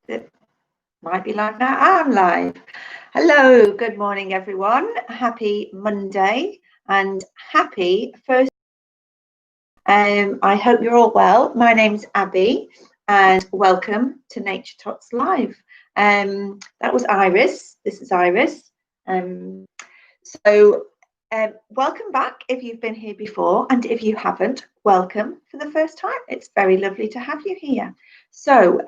It might be live now. I'm live. Hello, good morning, everyone. Happy Monday and happy first. I hope you're all well. My name's Abby and welcome to Nature Tots Live. That was Iris. This is Iris. Welcome back if you've been here before, and if you haven't, welcome for the first time. It's very lovely to have you here. So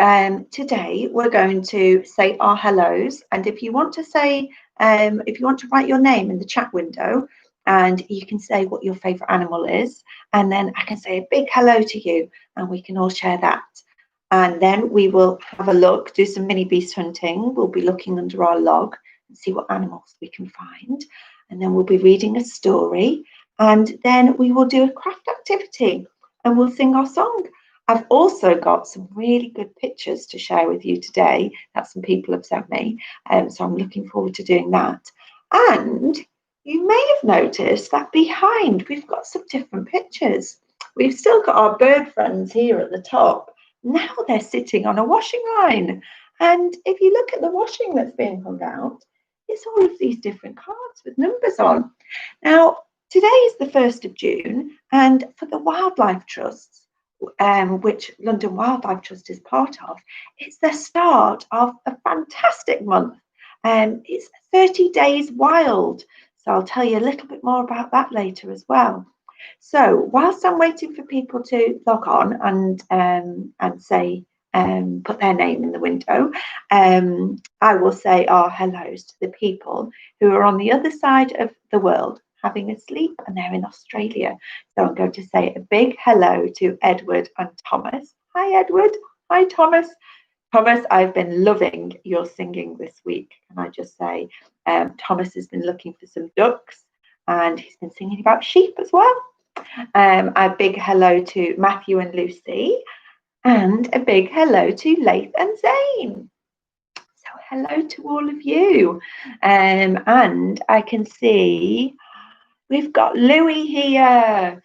today we're going to say our hellos, and if you want to say, if you want to write your name in the chat window, and you can say what your favourite animal is, and then I can say a big hello to you, and we can all share that. And then we will have a look, do some mini beast hunting. We'll be looking under our log and see what animals we can find. And then we'll be reading a story, and then we will do a craft activity and we'll sing our song. I've also got some really good pictures to share with you today that some people have sent me, so I'm looking forward to doing that. And you may have noticed that behind we've got some different pictures. We've still got our bird friends here at the top. Now they're sitting on a washing line, and if you look at the washing that's being hung out, it's all of these different cards with numbers on. Now, today is the 1st of June, and for the Wildlife Trusts, which London Wildlife Trust is part of, it's the start of a fantastic month. It's 30 Days Wild, so I'll tell you a little bit more about that later as well. So, whilst I'm waiting for people to log on and say, put their name in the window, I will say our hellos to the people who are on the other side of the world having a sleep, and they're in Australia. So I'm going to say a big hello to Edward and Thomas. Hi Edward, hi Thomas. Thomas, I've been loving your singing this week. Can I just say, Thomas has been looking for some ducks and he's been singing about sheep as well. A big hello to Matthew and Lucy. And a big hello to Laith and Zane. So hello to all of you. And I can see we've got Louis here.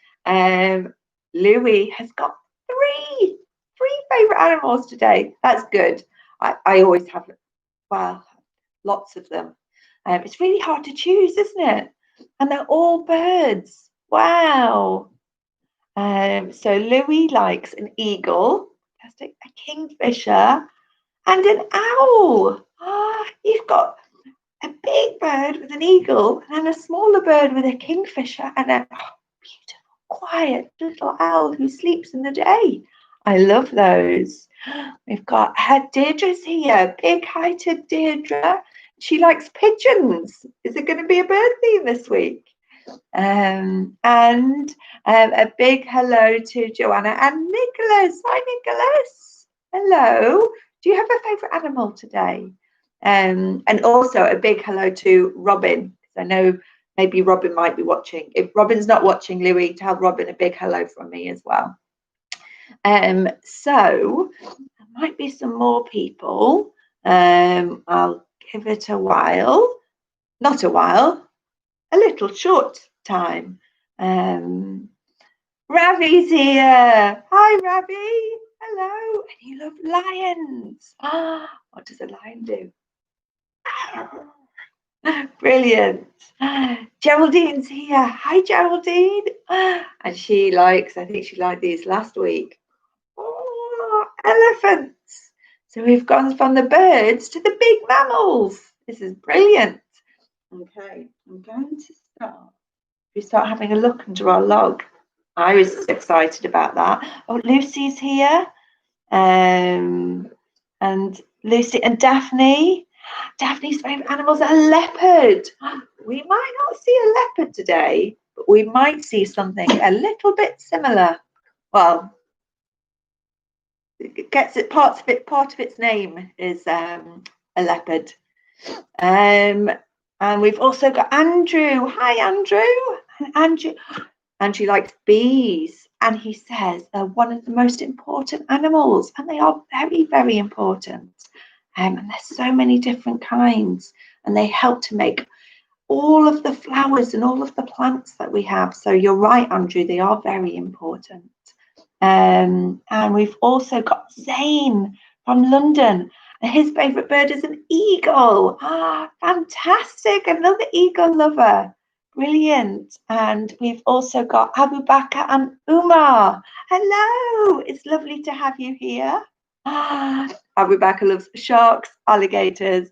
Louis has got three favourite animals today. That's good. I always have, well, lots of them. It's really hard to choose, isn't it? And they're all birds. Wow. So Louis likes an eagle, a kingfisher, and an owl. You've got a big bird with an eagle, and then a smaller bird with a kingfisher, and a beautiful, quiet little owl who sleeps in the day. I love those. We've got Deirdre's here, big-heighted Deirdre. She likes pigeons. Is it going to be a bird theme this week? And a big hello to Joanna and Nicholas. Hi Nicholas. Hello. Do you have a favourite animal today? And also a big hello to Robin, because I know maybe Robin might be watching. If Robin's not watching, Louis, tell Robin a big hello from me as well. So there might be some more people. I'll give it a while. Not a while. A little short time. Ravi's here. Hi, Ravi. Hello. And you love lions. What does a lion do? Brilliant. Geraldine's here. Hi, Geraldine. And she likes, I think she liked these last week. Elephants. So we've gone from the birds to the big mammals. This is brilliant. Okay, I'm going to start. We start having a look under our log. I was excited about that. Oh, Lucy's here. And Lucy and Daphne. Daphne's favourite animals are leopard. We might not see a leopard today, but we might see something a little bit similar. Well, it gets it part of its name is a leopard. And we've also got Andrew. Hi, Andrew. Andrew likes bees. And he says they're one of the most important animals. And they are very, very important. And there's so many different kinds. And they help to make all of the flowers and all of the plants that we have. So you're right, Andrew. They are very important. And we've also got Zane from London. And his favourite bird is an eagle. Ah, fantastic. Another eagle lover. Brilliant. And we've also got Abu Bakr and Umar. Hello. It's lovely to have you here. Ah, Abu Bakr loves sharks, alligators,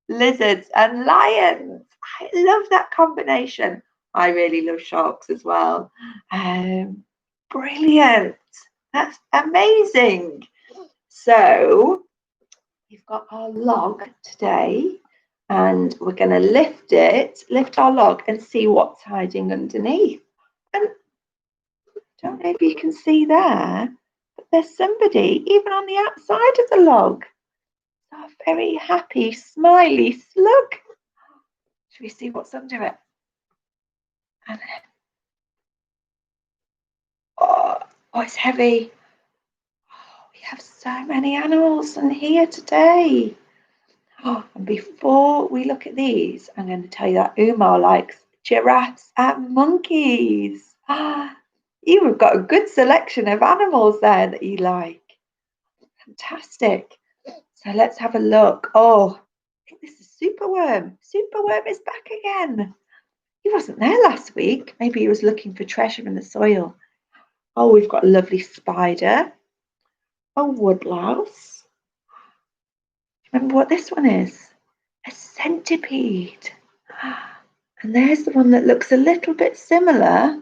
lizards, and lions. I love that combination. I really love sharks as well. Brilliant. That's amazing. So we've got our log today, and we're going to lift our log and see what's hiding underneath. And I don't know if you can see there, but there's somebody even on the outside of the log. A very happy, smiley slug. Should we see what's under it? And oh, it's heavy. Oh, we have so many animals in here today. Oh, and before we look at these, I'm going to tell you that Umar likes giraffes and monkeys. You have got a good selection of animals there that you like. Fantastic. So let's have a look. Oh, I think this is Superworm. Superworm is back again. He wasn't there last week. Maybe he was looking for treasure in the soil. Oh, we've got a lovely spider. A woodlouse. Remember what this one is? A centipede. And there's the one that looks a little bit similar,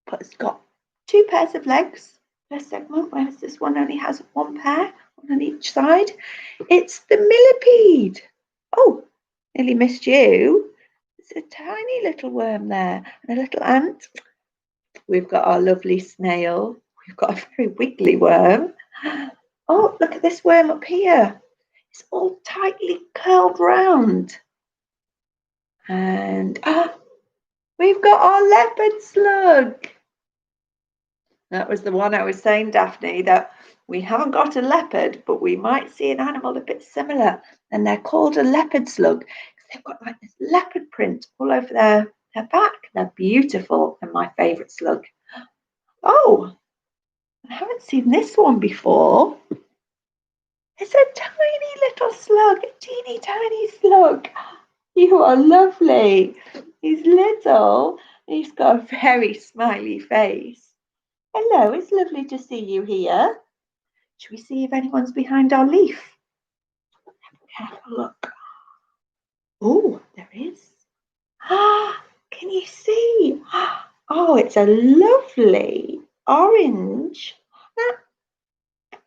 but it's got 2 pairs of legs per segment, whereas this one only has 1 pair, one on each side. It's the millipede. Oh, nearly missed you. There's a tiny little worm there and a little ant. We've got our lovely snail. We've got a very wiggly worm. Oh, look at this worm up here. It's all tightly curled round. And we've got our leopard slug. That was the one I was saying, Daphne, that we haven't got a leopard, but we might see an animal a bit similar. And they're called a leopard slug. They've got like this leopard print all over their back. They're beautiful and my favourite slug. Oh, I haven't seen this one before. It's a tiny little slug, a teeny tiny slug. You are lovely. He's little. He's got a very smiley face. Hello, it's lovely to see you here. Should we see if anyone's behind our leaf? Have a careful look. Oh, there is. Can you see? Oh, it's a lovely orange.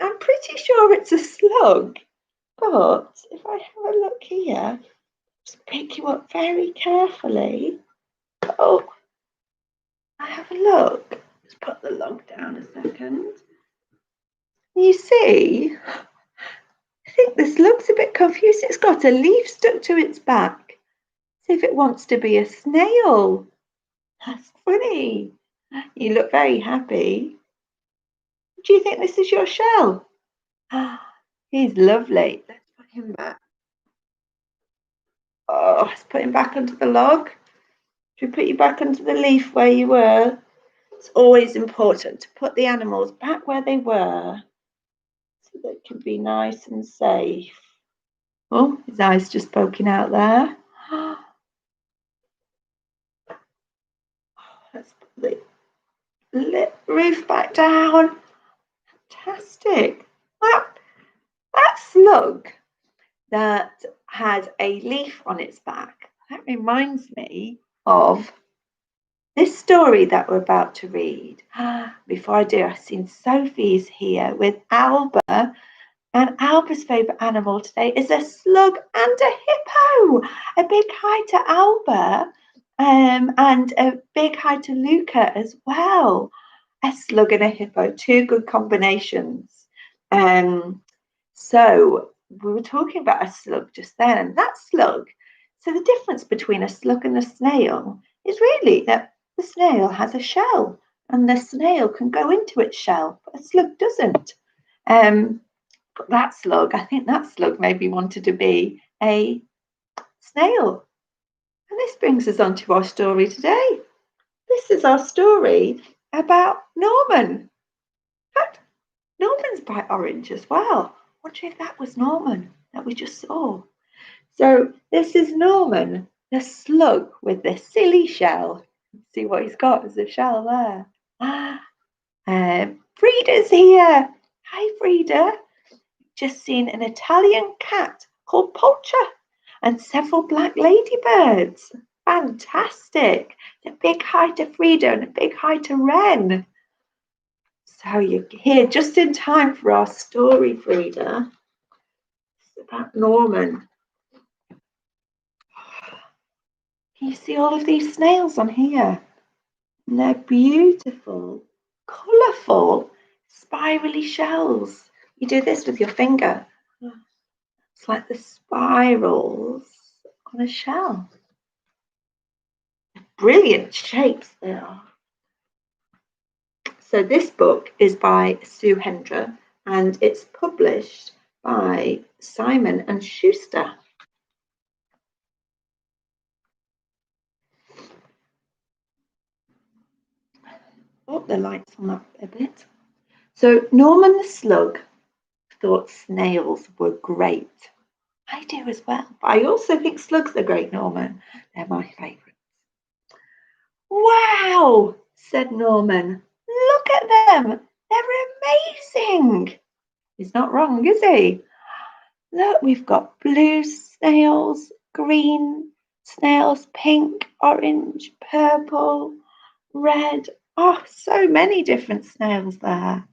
I'm pretty sure it's a slug, but if I have a look here, just pick you up very carefully. Oh, I have a look. Let's put the log down a second. You see, I think this looks a bit confused. It's got a leaf stuck to its back. See if it wants to be a snail. That's funny. You look very happy. Do you think this is your shell? He's lovely. Let's put him back. Oh, let's put him back onto the log. Should we put you back onto the leaf where you were? It's always important to put the animals back where they were so they can be nice and safe. Oh, his eye's just poking out there. Let's put the roof back down. Fantastic. That slug that has a leaf on its back, that reminds me of this story that we're about to read. Before I do, I've seen Sophie's here with Alba, and Alba's favourite animal today is a slug and a hippo. A big hi to Alba, and a big hi to Luca as well. A slug and a hippo, 2 good combinations. So we were talking about a slug just then, and that slug. So the difference between a slug and a snail is really that the snail has a shell, and the snail can go into its shell, but a slug doesn't. But that slug, I think that slug maybe wanted to be a snail. And this brings us on to our story today. This is our story about Norman. In fact, Norman's bright orange as well. wonder if that was Norman that we just saw. So this is Norman, the slug with the silly shell. See what he's got as a shell there. Frida's here. Hi, Frida. Just seen an Italian cat called Poulcher and several black ladybirds. Fantastic. A big hi to Frida and a big hi to Wren. So you're here just in time for our story, Frida. It's about Norman. Can you see all of these snails on here? And they're beautiful, colourful, spirally shells. You do this with your finger. It's like the spirals on a shell. Brilliant shapes they are. So this book is by Sue Hendra and it's published by Simon and Schuster. Oh, the light's on up a bit. So Norman the slug thought snails were great. I do as well, but I also think slugs are great, Norman. They're my favourites. Wow, said Norman. Look at them. They're amazing. He's not wrong, is he? Look, we've got blue snails, green snails, pink, orange, purple, red. Oh, so many different snails there.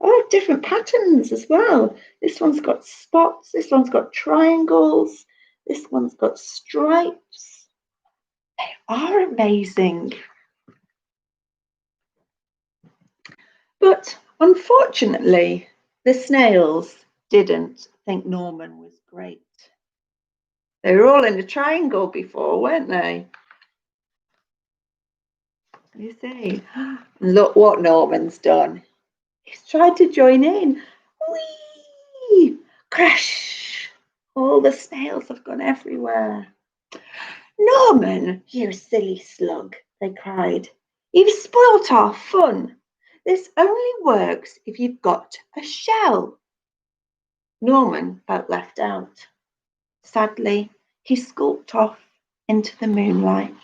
Oh, different patterns as well. This one's got spots, this one's got triangles, this one's got stripes. They are amazing. But unfortunately, the snails didn't think Norman was great. They were all in a triangle before, weren't they? You see, look what Norman's done. He's tried to join in. Whee! Crash! All the snails have gone everywhere. Norman, you silly slug, they cried. You've spoilt our fun. This only works if you've got a shell. Norman felt left out. Sadly, he skulked off into the moonlight.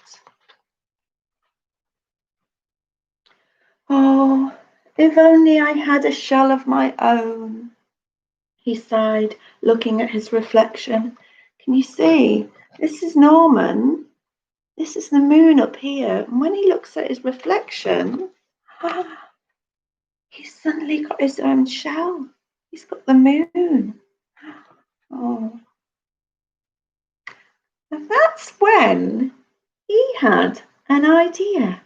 Oh, if only I had a shell of my own, he sighed, looking at his reflection. Can you see? This is Norman. This is the moon up here. And when he looks at his reflection, he's suddenly got his own shell. He's got the moon. Oh. And that's when he had an idea.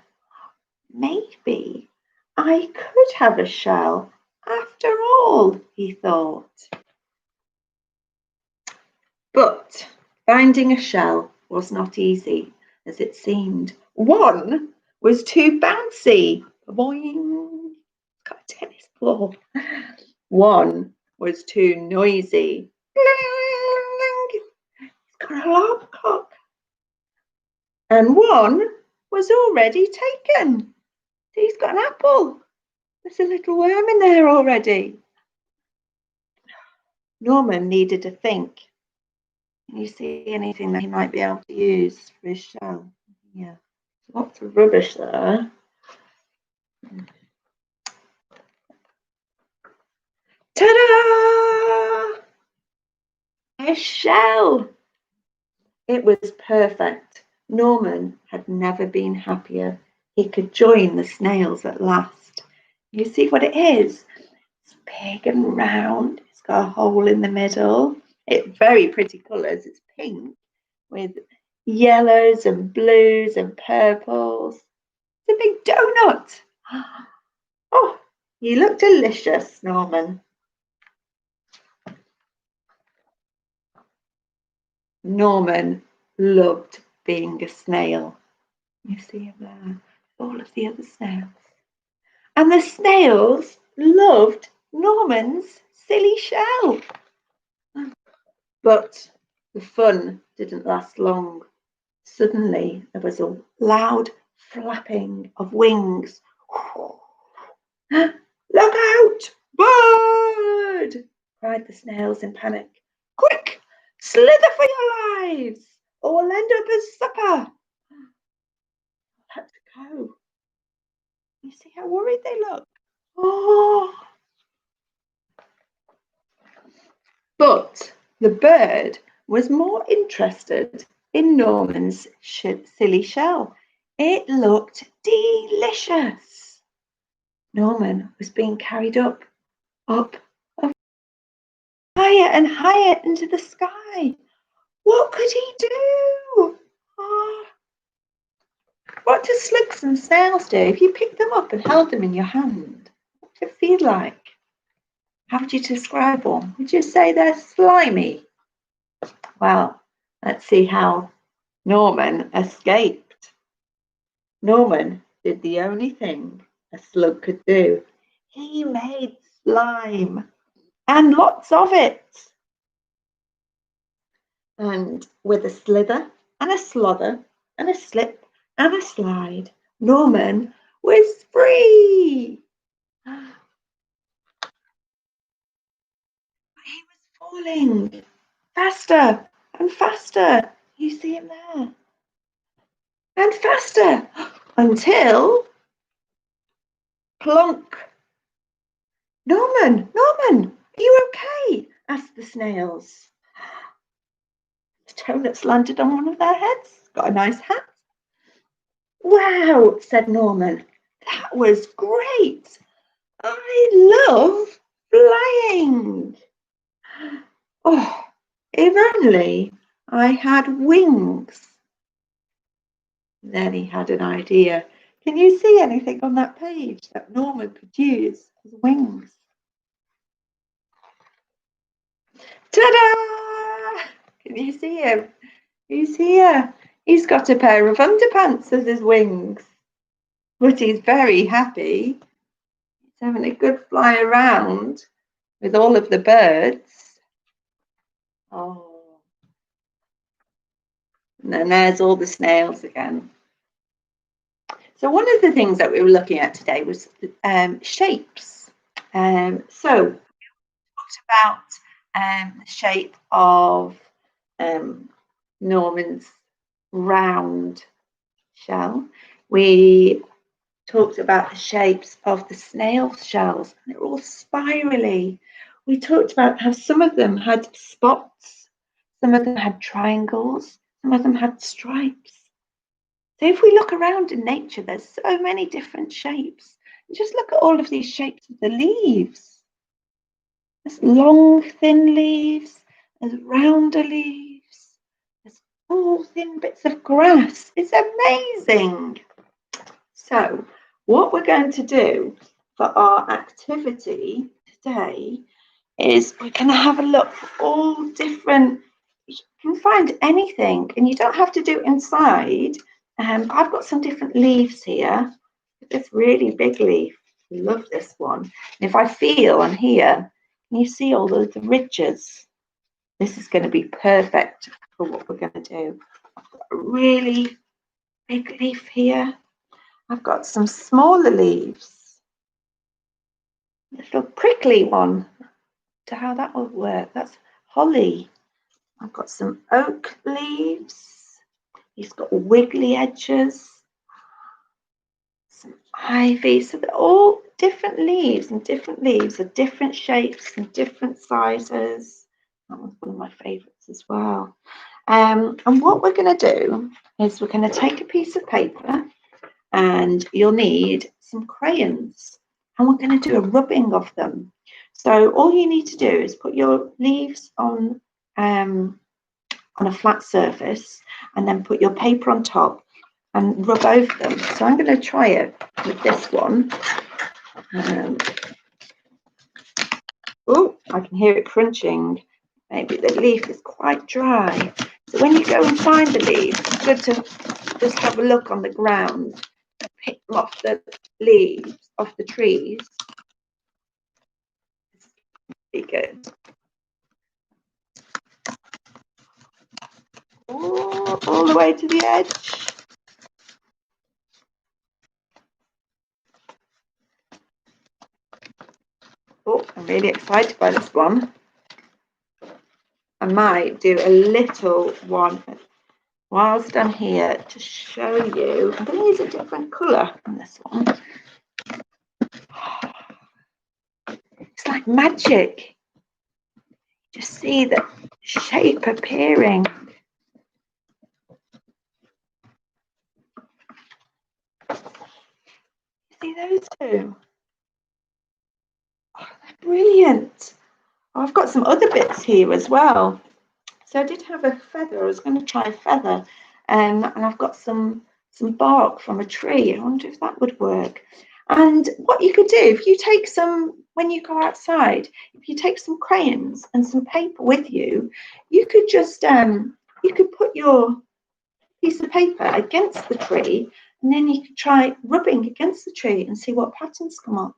Maybe I could have a shell after all, he thought. But finding a shell was not easy, as it seemed. One was too bouncy. Boing. Got a tennis ball. One was too noisy. It's got an alarm clock. And one was already taken. He's got an apple. There's a little worm in there already. Norman needed to think. Can you see anything that he might be able to use for his shell? Yeah, lots of rubbish there. Ta-da! A shell! It was perfect. Norman had never been happier. He could join the snails at last. You see what it is? It's big and round. It's got a hole in the middle. It's very pretty colours. It's pink with yellows and blues and purples. It's a big donut. Oh, you look delicious, Norman. Norman loved being a snail. You see him there, all of the other snails. And the snails loved Norman's silly shell. But the fun didn't last long. Suddenly, there was a loud flapping of wings. Look out, bird! cried the snails in panic. Quick, slither for your lives, or we'll end up as supper. Let's go. You see how worried they look? Oh. But the bird was more interested in Norman's silly shell. It looked delicious. Norman was being carried up, up, higher and higher into the sky. What could he do? Oh. What do slugs and snails do if you pick them up and held them in your hand? What does it feel like? How would you describe them? Would you say they're slimy? Well, let's see how Norman escaped. Norman did the only thing a slug could do. He made slime, and lots of it. And with a slither and a slother and a slip and a slide, Norman was free. He was falling faster and faster. You see him there. And faster until plonk. Norman, are you okay? Asked the snails. The donuts landed on one of their heads. Got a nice hat. Wow, said Norman. That was great. I love flying. Oh, if only I had wings. Then he had an idea. Can you see anything on that page that Norman could use as wings? Ta-da! Can you see him? He's here. He's got a pair of underpants as his wings. But he's very happy. He's having a good fly around with all of the birds. Oh. And then there's all the snails again. So one of the things that we were looking at today was shapes. So we talked about the shape of Norman's round shell. We talked about the shapes of the snail shells. They're all spirally. We talked about how some of them had spots, some of them had triangles, some of them had stripes. So if we look around in nature, there's so many different shapes. And just look at all of these shapes of the leaves. There's long, thin leaves, there's rounder leaves, there's tall, thin bits of grass. It's amazing. So what we're going to do for our activity today is we're going to have a look for all different, you can find anything, and you don't have to do it inside. I've got some different leaves here. This really big leaf, I love this one. And if I feel on here, can you see all of the ridges? This is going to be perfect for what we're going to do. I've got a really big leaf here. I've got some smaller leaves. A little prickly one. To how that will work. That's holly. I've got some oak leaves. He's got wiggly edges. Some ivy. So they're all different leaves, and different leaves are different shapes and different sizes. That was one of my favourites as well. And what we're going to do is we're going to take a piece of paper, and you'll need some crayons, and we're going to do a rubbing of them. So all you need to do is put your leaves on a flat surface, and then put your paper on top and rub over them. So I'm going to try it with this one. Oh, I can hear it crunching. Maybe the leaf is quite dry. So when you go and find the leaf, it's good to just have a look on the ground, pick them off the leaves, off the trees. Be good. Oh, all the way to the edge. Oh, I'm really excited by this one. I might do a little one whilst I'm here to show you. I'm going to use a different colour on this one. It's like magic. Just see the shape appearing. See those two? Oh, they're brilliant. Oh, I've got some other bits here as well. So I did have a feather. I was going to try a feather, and I've got some bark from a tree. I wonder if that would work. And what you could do, if you take some, when you go outside, if you take some crayons and some paper with you, you could just you could put your piece of paper against the tree, and then you could try rubbing against the tree and see what patterns come up.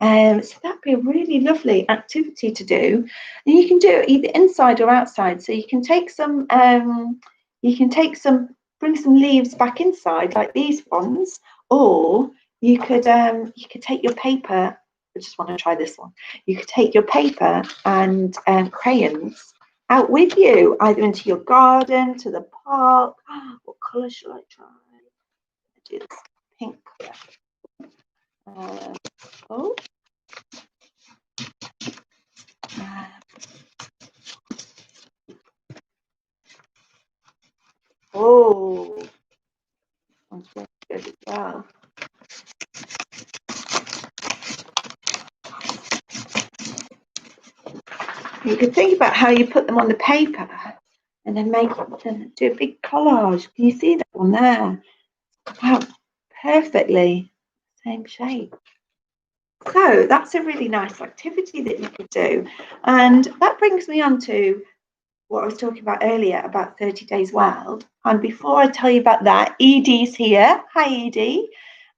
So that'd be a really lovely activity to do, and you can do it either inside or outside. So you can take some, bring some leaves back inside like these ones, or you could take your paper. I just want to try this one. You could take your paper and crayons out with you, either into your garden, to the park. What colour shall I try? I'll do this pink colour. Oh. Oh, one's very good as well. You can think about how you put them on the paper and then do a big collage. Can you see that one there? Wow, perfectly same shape. So that's a really nice activity that you could do. And that brings me on to what I was talking about earlier about 30 Days Wild. And before I tell you about that, Edie's here. Hi, Edie.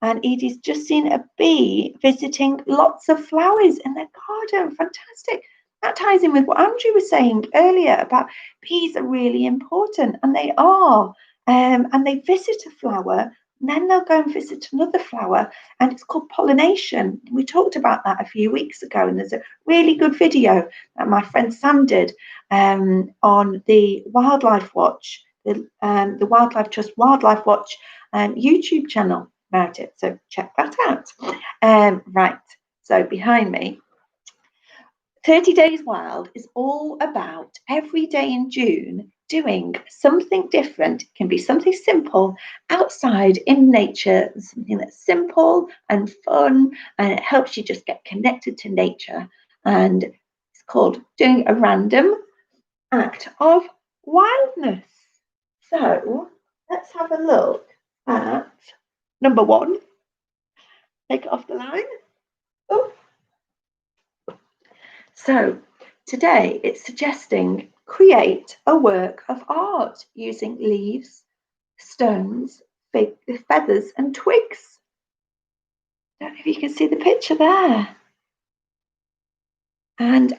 And Edie's just seen a bee visiting lots of flowers in their garden. Fantastic. That ties in with what Andrew was saying earlier about bees are really important, and they are. And they visit a flower, and then they'll go and visit another flower, and it's called pollination. We talked about that a few weeks ago, and there's a really good video that my friend Sam did on the Wildlife Watch, the Wildlife Trust Wildlife Watch YouTube channel about it. So check that out. Right, so behind me, 30 Days Wild is all about every day in June doing something different. It can be something simple outside in nature, something that's simple and fun, and it helps you just get connected to nature. And it's called doing a random act of wildness. So let's have a look at number one. Take it off the line. Oh. So today it's suggesting create a work of art using leaves, stones, feathers and twigs. I don't know if you can see the picture there. And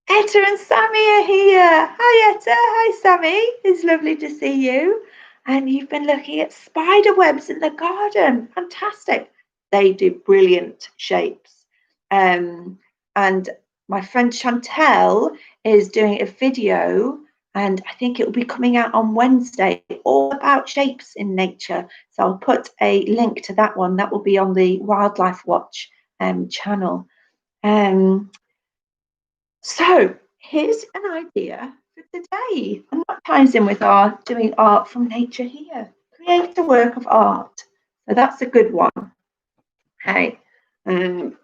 Etta and Sammy are here. Hi Etta, hi Sammy. It's lovely to see you. And you've been looking at spider webs in the garden. Fantastic. They do brilliant shapes. And my friend Chantel is doing a video, and I think it will be coming out on Wednesday, all about shapes in nature. So I'll put a link to that one. That will be on the Wildlife Watch channel. So here's an idea for today, and that ties in with our doing art from nature here. Create a work of art. So that's a good one. Hey, let's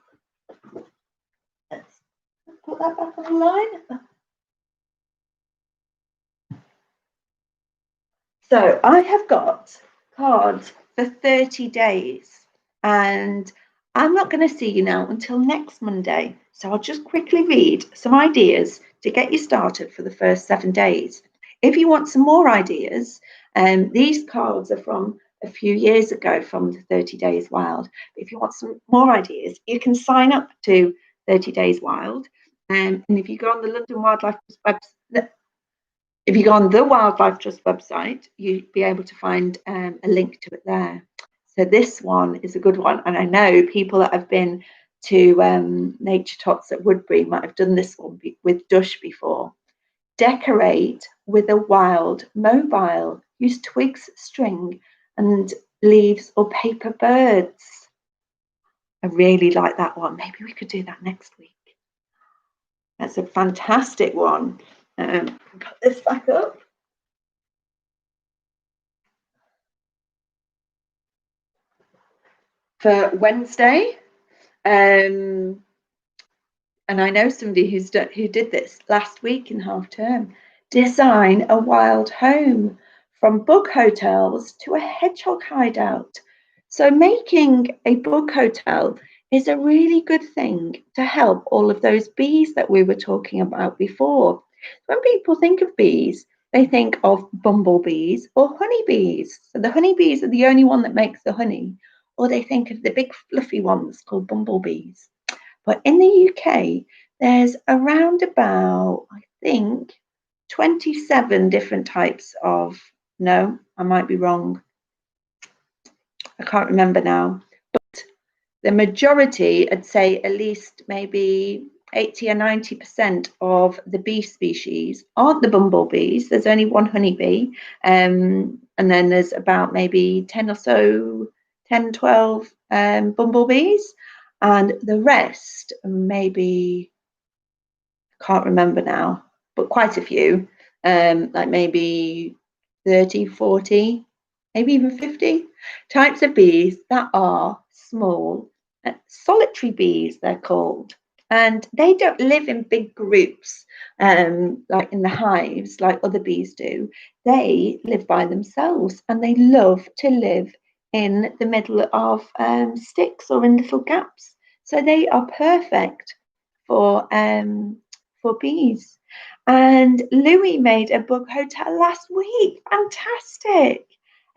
put that back on the line. So I have got cards for 30 days, and I'm not going to see you now until next Monday. So I'll just quickly read some ideas to get you started for the first 7 days. If you want some more ideas, these cards are from a few years ago from the 30 Days Wild. If you want some more ideas, you can sign up to 30 Days Wild. And if you go on the London Wildlife website, if you go on the Wildlife Trust website, you'll be able to find a link to it there. So this one is a good one. And I know people that have been to Nature Tots at Woodbury might have done this one with Dush before. Decorate with a wild mobile. Use twigs, string, and leaves or paper birds. I really like that one. Maybe we could do that next week. That's a fantastic one. Put this back up. For Wednesday, and I know somebody who did this last week in half term. Design a wild home, from bug hotels to a hedgehog hideout. So making a bug hotel is a really good thing to help all of those bees that we were talking about before. When people think of bees, they think of bumblebees or honeybees. So the honeybees are the only one that makes the honey, or they think of the big fluffy ones called bumblebees. But in the UK, there's around about, I think, 27 different types of, no, I might be wrong. I can't remember now. But the majority, I'd say at least maybe 80 or 90% of the bee species aren't the bumblebees. There's only one honeybee. And then there's about maybe 10 or so, 10, 12 bumblebees. And the rest, maybe, can't remember now, but quite a few, like maybe 30, 40, maybe even 50 types of bees that are small, solitary bees, they're called. And they don't live in big groups, like in the hives, like other bees do. They live by themselves, and they love to live in the middle of sticks or in little gaps. So they are perfect for bees. And Louis made a bug hotel last week. Fantastic.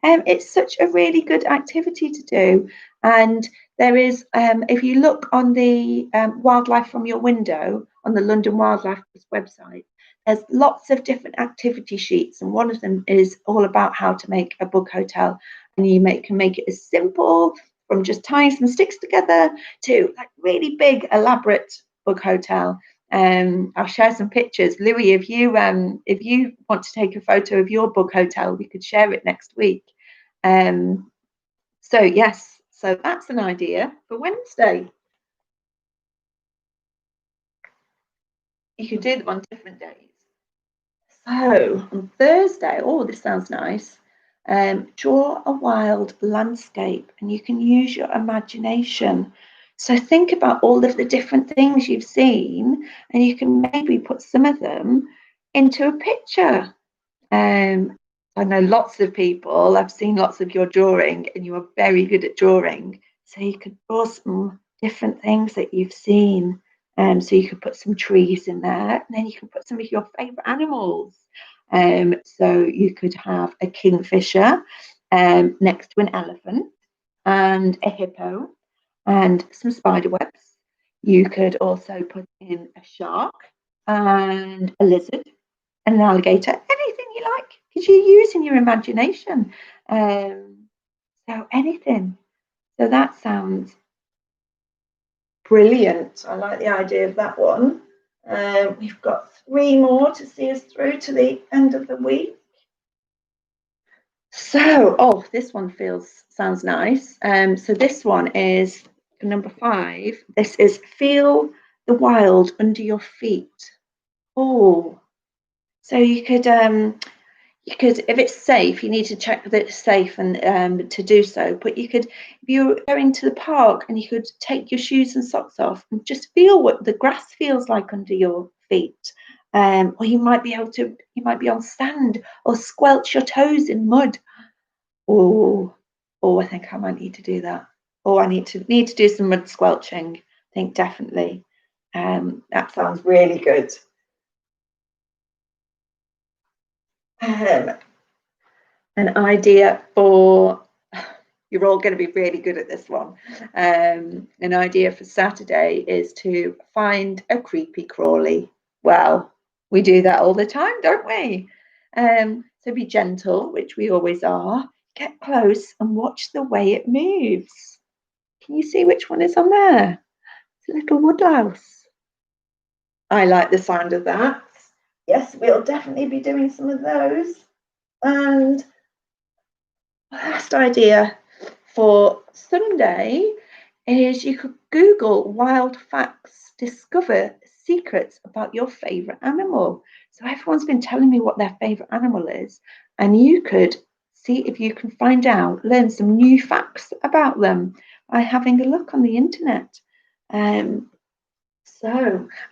It's such a really good activity to do. And there is, if you look on the Wildlife from Your Window on the London Wildlife website, there's lots of different activity sheets, and one of them is all about how to make a bug hotel. And you can make it as simple from just tying some sticks together to like really big, elaborate bug hotel. I'll share some pictures. Louis, if you want to take a photo of your bug hotel, we could share it next week. So yes, so that's an idea for Wednesday. You could do them on different days. So on Thursday, oh, this sounds nice. Draw a wild landscape, and you can use your imagination. So think about all of the different things you've seen, and you can maybe put some of them into a picture. I know lots of people, I've seen lots of your drawing, and you are very good at drawing. So you could draw some different things that you've seen. So you could put some trees in there, and then you can put some of your favourite animals. So you could have a kingfisher next to an elephant and a hippo and some spider webs. You could also put in a shark and a lizard and an alligator, anything you like, because you're using your imagination. So anything. So that sounds brilliant. I like the idea of that one. We've got 3 more to see us through to the end of the week. So, oh, this one sounds nice. So this one is number 5. This is feel the wild under your feet. Oh, so you could, if it's safe, you need to check that it's safe and to do so. But you could, if you're going to the park, and you could take your shoes and socks off and just feel what the grass feels like under your feet. Or you might be on sand, or squelch your toes in mud. Oh, I think I might need to do that. Or I need to do some mud squelching. I think definitely. That sounds really good. An idea for, you're all going to be really good at this one. An idea for Saturday is to find a creepy crawly. Well, we do that all the time, don't we? So be gentle, which we always are. Get close and watch the way it moves. Can you see which one is on there? It's a little woodlouse. I like the sound of that. yes, we'll definitely be doing some of those. And last idea for Sunday is you could Google wild facts, discover secrets about your favourite animal. So everyone's been telling me what their favourite animal is, and you could see if you can find out, learn some new facts about them by having a look on the internet. And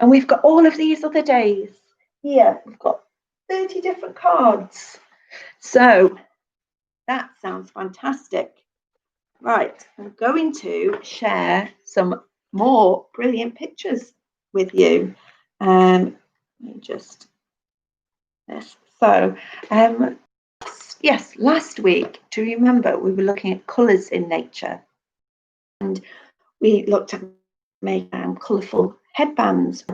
we've got all of these other days here. We've got 30 different cards. So that sounds fantastic. Right, I'm going to share some more brilliant pictures with you. Just this. So, yes, last week, do you remember we were looking at colours in nature, and we looked at making colourful headbands,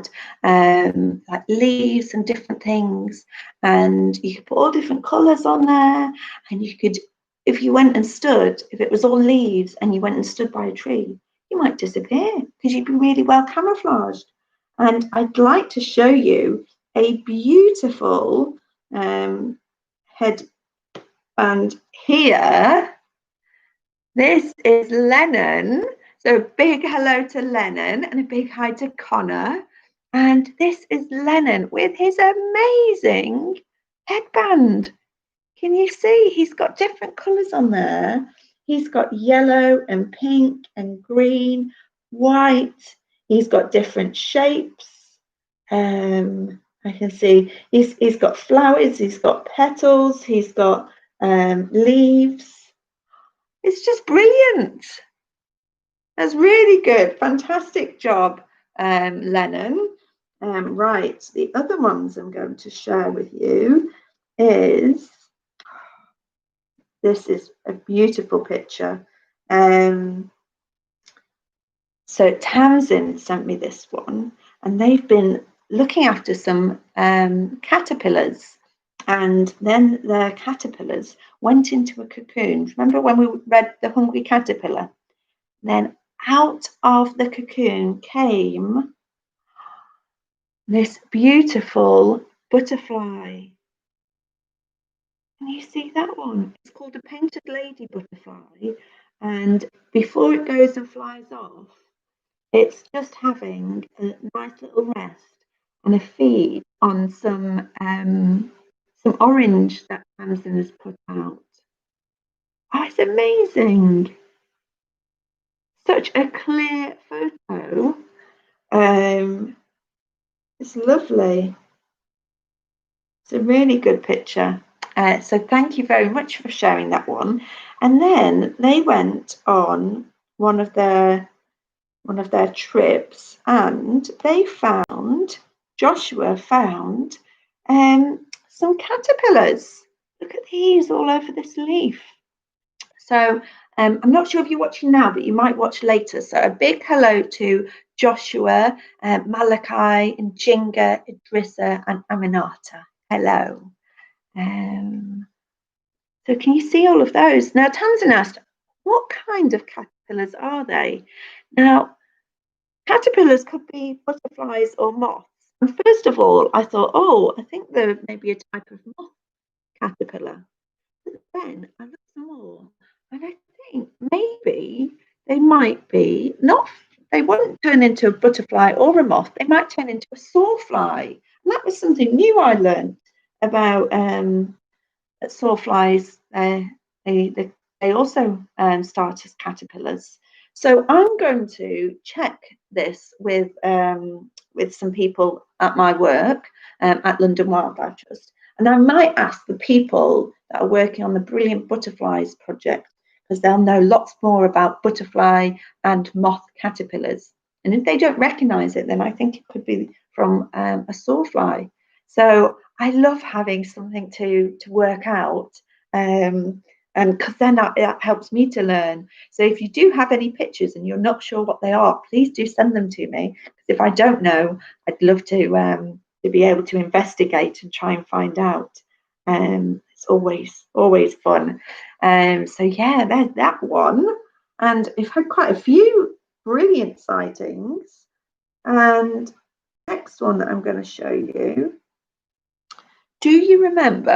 like leaves and different things, and you could put all different colours on there, and you could, if you went and stood, if it was all leaves and you went and stood by a tree, you might disappear because you'd be really well camouflaged. And I'd like to show you a beautiful headband here. This is Lennon. So a big hello to Lennon and a big hi to Connor. And this is Lennon with his amazing headband. Can you see? He's got different colours on there. He's got yellow and pink and green, white. He's got different shapes. I can see he's got flowers, he's got petals, he's got leaves. It's just brilliant. That's really good. Fantastic job, Lennon. Right, the other ones I'm going to share with you is, this is a beautiful picture. So Tamsin sent me this one, and they've been looking after some caterpillars, and then the caterpillars went into a cocoon. Remember when we read The Hungry Caterpillar? Then out of the cocoon came this beautiful butterfly. Can you see that one? It's called a painted lady butterfly, and before it goes and flies off, it's just having a nice little rest and a feed on some orange that Tamsin has put out. Oh, it's amazing. Such a clear photo. It's lovely. It's a really good picture. So thank you very much for sharing that one. And then they went on one of their trips, and Joshua found some caterpillars. Look at these all over this leaf. So I'm not sure if you're watching now, but you might watch later. So a big hello to Joshua, Malachi, and Jinga, Idrissa, and Aminata. Hello. So can you see all of those? Now, Tamsin asked, what kind of caterpillars are they? Now, caterpillars could be butterflies or moths. And first of all, I thought, oh, I think there may be a type of moth caterpillar. But then I looked some more, and I think maybe they might be not, they wouldn't turn into a butterfly or a moth, they might turn into a sawfly. And that was something new I learned about sawflies. They also start as caterpillars. So I'm going to check this with some people at my work at London Wildlife Trust, and I might ask the people that are working on the Brilliant Butterflies project, because they'll know lots more about butterfly and moth caterpillars. And if they don't recognise it, then I think it could be from a sawfly. So I love having something to work out, and because then that helps me to learn. So if you do have any pictures and you're not sure what they are, please do send them to me, because if I don't know, I'd love to be able to investigate and try and find out. It's always fun. So yeah, there's that one, and we've had quite a few brilliant sightings. And next one that I'm going to show you Do you remember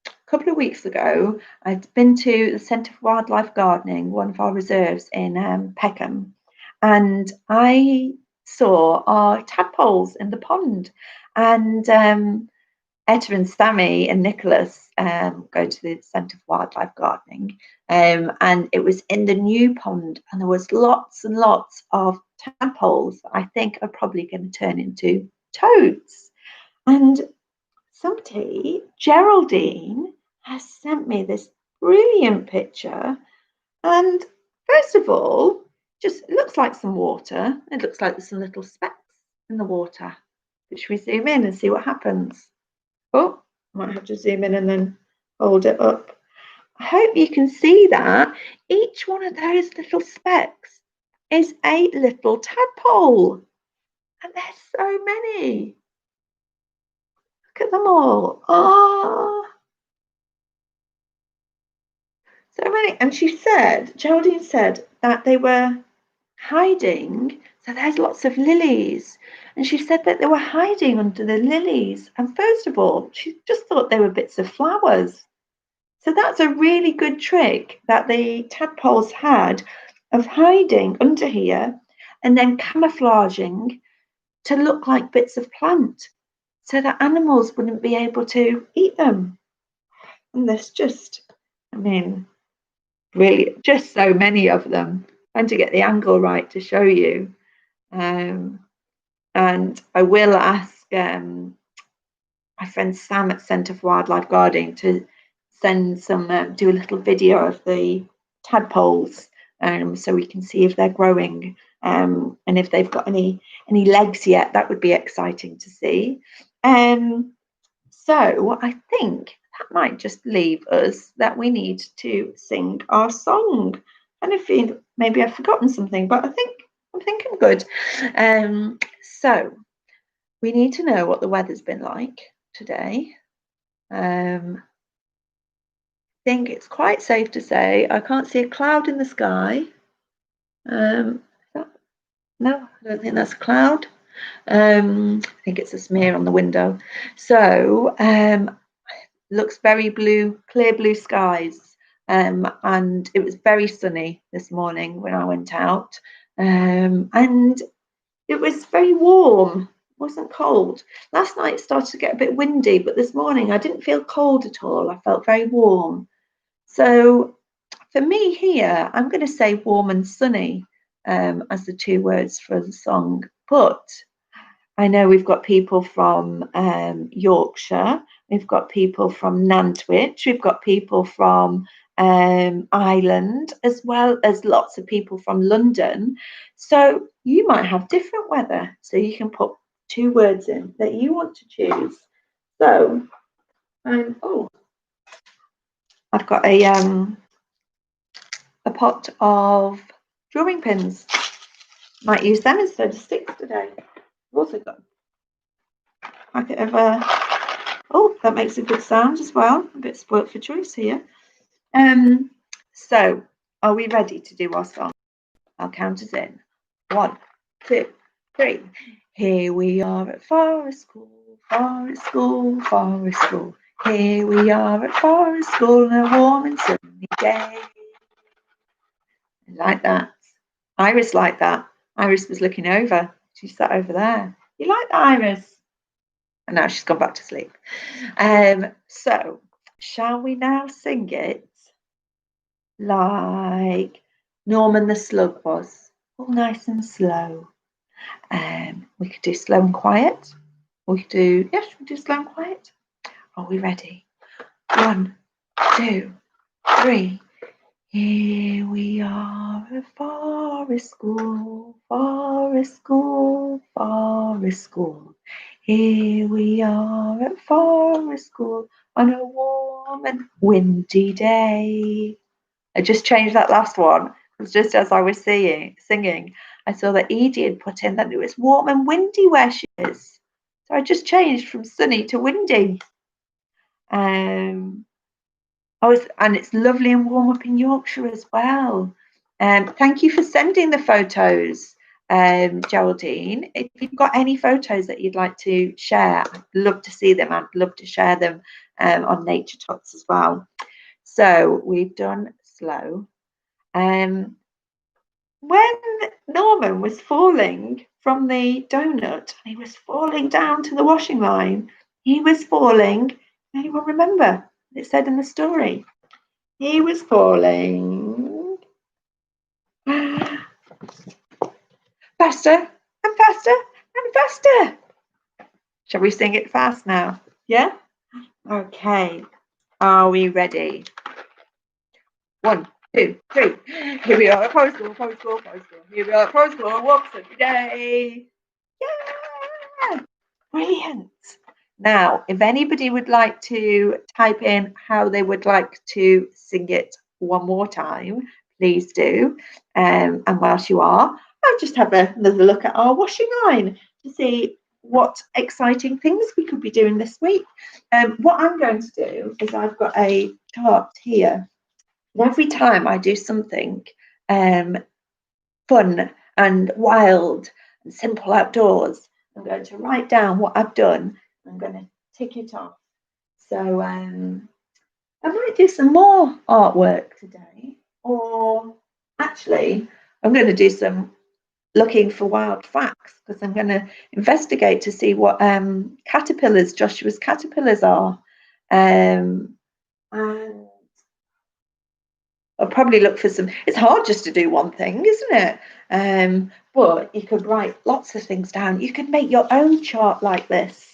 a couple of weeks ago, I'd been to the Centre for Wildlife Gardening, one of our reserves in Peckham, and I saw our tadpoles in the pond. And Etta and Sammy and Nicholas go to the Centre for Wildlife Gardening, and it was in the new pond, and there was lots and lots of tadpoles that I think are probably going to turn into toads. And somebody, Geraldine, has sent me this brilliant picture. And first of all, just it looks like some water. It looks like there's some little specks in the water. Should we zoom in and see what happens? Oh, I might have to zoom in and then hold it up. I hope you can see that. Each one of those little specks is a little tadpole. And there's so many. Look at them all. Oh, so many. And Geraldine said that they were hiding. So there's lots of lilies. And she said that they were hiding under the lilies. And first of all, she just thought they were bits of flowers. So that's a really good trick that the tadpoles had of hiding under here and then camouflaging to look like bits of plant so that animals wouldn't be able to eat them. And there's just, I mean, really just so many of them. And to get the angle right to show you. And I will ask my friend Sam at Centre for Wildlife Gardening to send some, do a little video of the tadpoles so we can see if they're growing and if they've got any legs yet. That would be exciting to see. So I think that might just leave us that we need to sing our song. And if maybe I've forgotten something, but I think I'm good. So we need to know what the weather's been like today. I think it's quite safe to say I can't see a cloud in the sky. No, I don't think that's a cloud. I think it's a smear on the window. So looks very blue, clear blue skies. And it was very sunny this morning when I went out. And it was very warm. It wasn't cold. Last night it started to get a bit windy, but this morning I didn't feel cold at all. I felt very warm. So for me here, I'm going to say warm and sunny as the two words for the song. But I know we've got people from Yorkshire, we've got people from Nantwich, we've got people from Ireland, as well as lots of people from London. So you might have different weather. So you can put two words in that you want to choose. So, I've got a pot of drawing pins. Might use them instead of sticks today. I've also got a packet of oh, that makes a good sound as well. A bit spoilt for choice here. So are we ready to do our song? I'll count us in. 1, 2, 3. Here we are at Forest School, Forest School, Forest School. Here we are at Forest School on a warm and sunny day. Like that. Iris liked that. Iris was looking over. She sat over there. You like that, Iris? And now she's gone back to sleep. So shall we now sing it like Norman the Slug was? All nice and slow. We could do slow and quiet. We could do, yes, we do slow and quiet. Are we ready? 1, 2, 3. Here we are at Forest School, Forest School, Forest School. Here we are at Forest School on a warm and windy day. I just changed that last one. Just as I was singing, I saw that Edie had put in that it was warm and windy where she is. So I just changed from sunny to windy. And it's lovely and warm up in Yorkshire as well. Thank you for sending the photos. Geraldine, if you've got any photos that you'd like to share, I'd love to see them. I'd love to share them on Nature Tots as well. So we've done slow. When Norman was falling from the donut, he was falling down to the washing line. He was falling. Anyone remember? It said in the story. He was falling. Faster and faster and faster. Shall we sing it fast now? Yeah? Okay. Are we ready? 1, 2, 3. Here we are at Postcode, Postcode, Postcode. Here we are at Postcode, walks every day. Yeah! Brilliant. Now, if anybody would like to type in how they would like to sing it one more time, please do. And whilst you are, I'll just have another look at our washing line to see what exciting things we could be doing this week. What I'm going to do is I've got a chart here. And every time I do something fun and wild and simple outdoors, I'm going to write down what I've done. I'm going to tick it off. So I might do some more artwork today, or actually I'm going to do some looking for wild facts, because I'm going to investigate to see what caterpillars, Joshua's caterpillars are. And I'll probably look for some. It's hard just to do one thing, isn't it? But you could write lots of things down. You could make your own chart like this.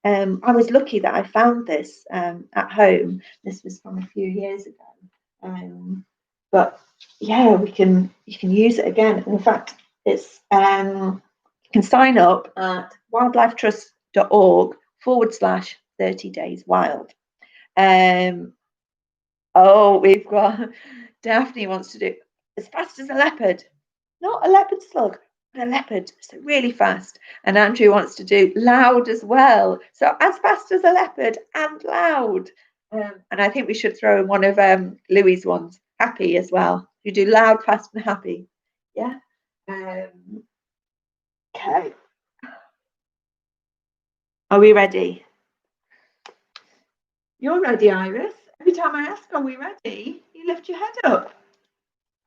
I was lucky that I found this at home. This was from a few years ago. But yeah, you can use it again. And in fact, it's you can sign up at wildlifetrust.org/30 days wild. Oh, we've got Daphne wants to do as fast as a leopard, not a leopard slug, but a leopard, so really fast. And Andrew wants to do loud as well, so as fast as a leopard and loud. And I think we should throw in one of Louis' ones, happy as well. You do loud, fast, and happy. Yeah. Okay. Are we ready? You're ready, Iris. Every time I ask, are we ready? You lift your head up.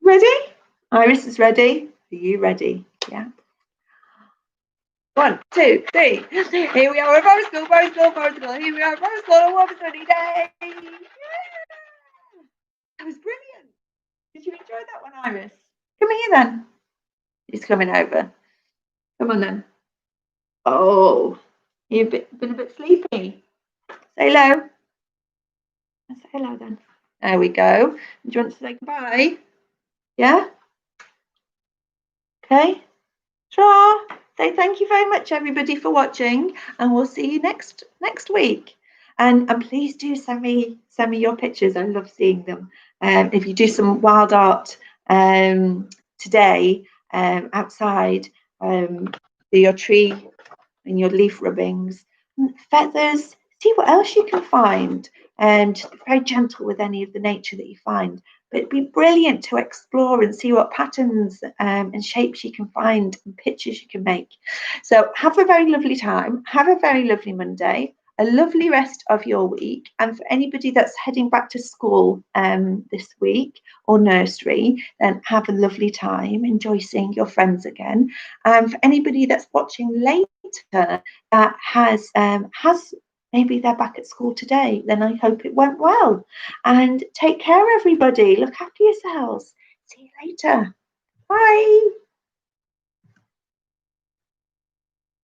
Ready? Iris is ready. Are you ready? Yeah. 1, 2, 3. Here we are at Postcode, Postcode, Postcode. Here we are at Postcode, what a sunny day. Yeah. That was brilliant. Did you enjoy that one, Iris? Come here then. He's coming over. Come on then. Oh, you've been a bit sleepy. Say hello. Say hello then. There we go. Do you want to say goodbye? Yeah? Okay. Sure. Say thank you very much, everybody, for watching, and we'll see you next week. And please do send me your pictures. I love seeing them. If you do some wild art today outside, your tree and your leaf rubbings, feathers. See what else you can find. Just be very gentle with any of the nature that you find. But it'd be brilliant to explore and see what patterns and shapes you can find and pictures you can make. So have a very lovely time. Have a very lovely Monday. A lovely rest of your week. And for anybody that's heading back to school this week or nursery, then have a lovely time. Enjoy seeing your friends again. And for anybody that's watching later that has maybe they're back at school today, then I hope it went well. And take care, everybody. Look after yourselves. See you later. Bye.